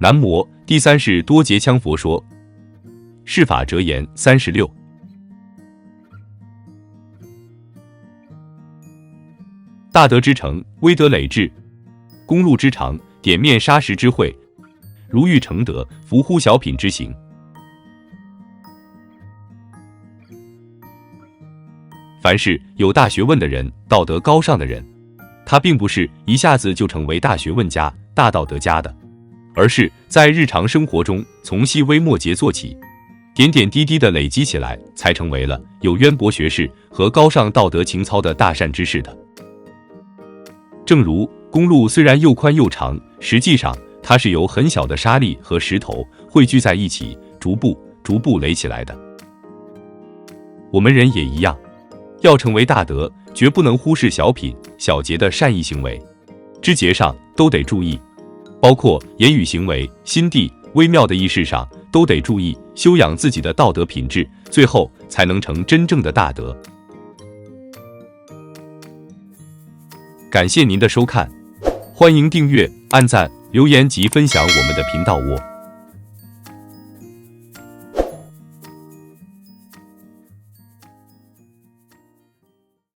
南摩。第三是多劫羌佛说。释法折言36。大德之成，威德累至；公路之长，点面砂石之慧。如欲成德，弗乎小品之行。凡是有大学问的人，道德高尚的人，他并不是一下子就成为大学问家、大道德家的，而是在日常生活中从细微末节做起，点点滴滴的累积起来，才成为了有渊博学识和高尚道德情操的大善之士的。正如公路虽然又宽又长，实际上它是由很小的沙粒和石头汇聚在一起，逐步垒起来的。我们人也一样，要成为大德，绝不能忽视小品、小节的善意行为，枝节上都得注意，包括言语行为、心地、微妙的意识上都得注意，修养自己的道德品质，最后才能成真正的大德。感谢您的收看，欢迎订阅、按赞、留言及分享我们的频道。